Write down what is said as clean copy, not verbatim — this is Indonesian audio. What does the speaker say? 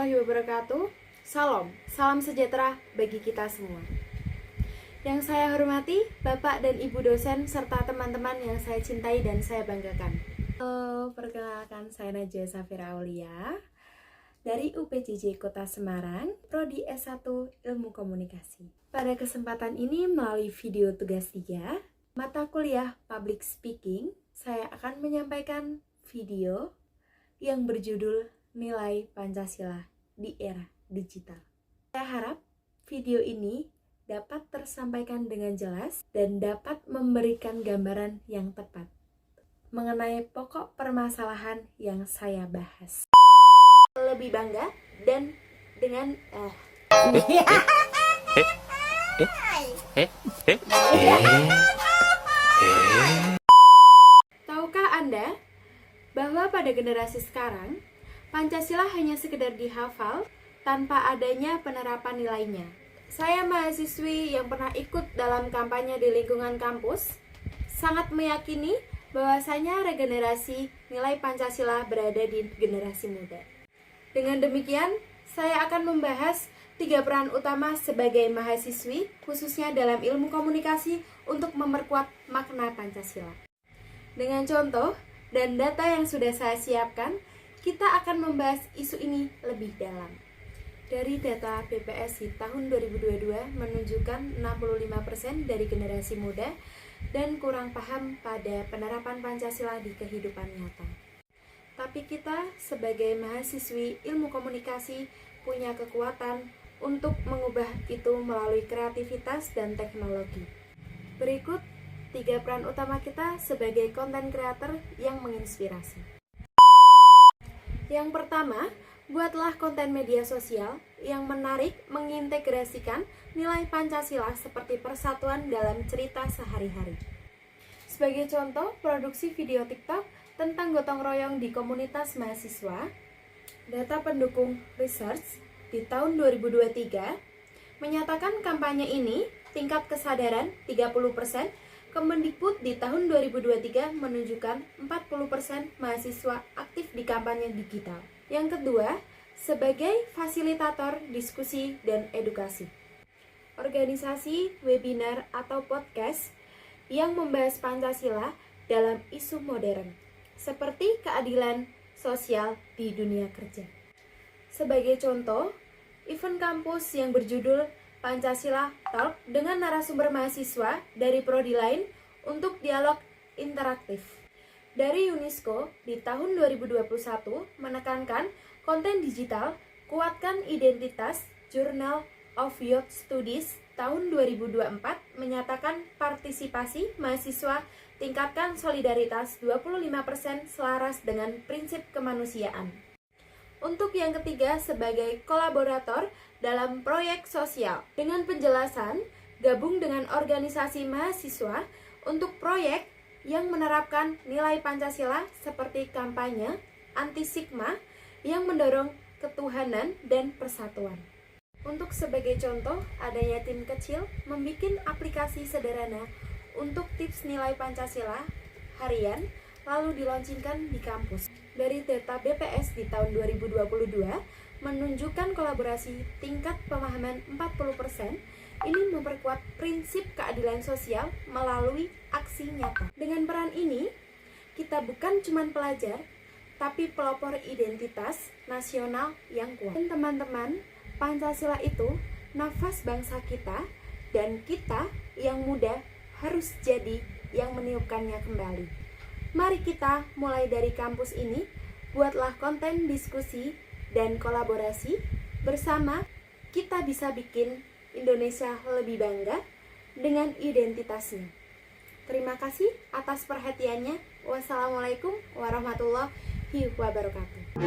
warahmatullahi wabarakatuh. Salam sejahtera bagi kita semua. Yang saya hormati Bapak dan Ibu dosen serta teman-teman yang saya cintai dan saya banggakan. Perkenalkan, saya Najwa Safira Aulia dari UPJJ Kota Semarang, Prodi S1 Ilmu Komunikasi. Pada kesempatan ini melalui video tugas 3, mata kuliah Public Speaking, saya akan menyampaikan video yang berjudul Nilai Pancasila di Era Digital. Saya harap video ini dapat tersampaikan dengan jelas dan dapat memberikan gambaran yang tepat mengenai pokok permasalahan yang saya bahas. Lebih bangga dan dengan Tahukah Anda bahwa pada generasi sekarang Pancasila hanya sekedar dihafal tanpa adanya penerapan nilainya? Saya mahasiswi yang pernah ikut dalam kampanye di lingkungan kampus sangat meyakini bahwasanya regenerasi nilai Pancasila berada di generasi muda. Dengan demikian, saya akan membahas 3 peran utama sebagai mahasiswi, khususnya dalam ilmu komunikasi untuk memperkuat makna Pancasila. Dengan contoh dan data yang sudah saya siapkan, kita akan membahas isu ini lebih dalam. Dari data BPS di tahun 2022 menunjukkan 65% dari generasi muda dan kurang paham pada penerapan Pancasila di kehidupan nyata. Tapi kita sebagai mahasiswi ilmu komunikasi punya kekuatan untuk mengubah itu melalui kreativitas dan teknologi. Berikut 3 peran utama kita sebagai content creator yang menginspirasi. Yang pertama, buatlah konten media sosial yang menarik mengintegrasikan nilai Pancasila seperti persatuan dalam cerita sehari-hari. Sebagai contoh, produksi video TikTok tentang gotong royong di komunitas mahasiswa, data pendukung research di tahun 2023 menyatakan kampanye ini tingkat kesadaran 30%, Kemendikbud di tahun 2023 menunjukkan 40% mahasiswa aktif di kampanye digital. Yang kedua, sebagai fasilitator diskusi dan edukasi. Organisasi, webinar, atau podcast yang membahas Pancasila dalam isu modern, seperti keadilan sosial di dunia kerja. Sebagai contoh, event kampus yang berjudul Pancasila Talk dengan narasumber mahasiswa dari prodi lain untuk dialog interaktif. Dari UNESCO di tahun 2021 menekankan konten digital, kuatkan identitas. Journal of Youth Studies tahun 2024 menyatakan partisipasi mahasiswa tingkatkan solidaritas 25% selaras dengan prinsip kemanusiaan. Untuk yang ketiga, sebagai kolaborator dalam proyek sosial. Dengan penjelasan, gabung dengan organisasi mahasiswa untuk proyek yang menerapkan nilai Pancasila seperti kampanye anti-sigma yang mendorong ketuhanan dan persatuan. Untuk sebagai contoh, adanya tim kecil membuat aplikasi sederhana untuk tips nilai Pancasila harian lalu dilaunchingkan di kampus. Dari data BPS di tahun 2022 menunjukkan kolaborasi tingkat pemahaman 40%. Ini memperkuat prinsip keadilan sosial melalui aksi nyata. Dengan peran ini, kita bukan cuma pelajar, tapi pelopor identitas nasional yang kuat. Dan teman-teman, Pancasila itu nafas bangsa kita, dan kita yang muda harus jadi yang meniupkannya kembali. Mari kita mulai dari kampus ini, buatlah konten diskusi dan kolaborasi. Bersama kita bisa bikin Indonesia lebih bangga dengan identitasnya. Terima kasih atas perhatiannya. Wassalamualaikum warahmatullahi wabarakatuh.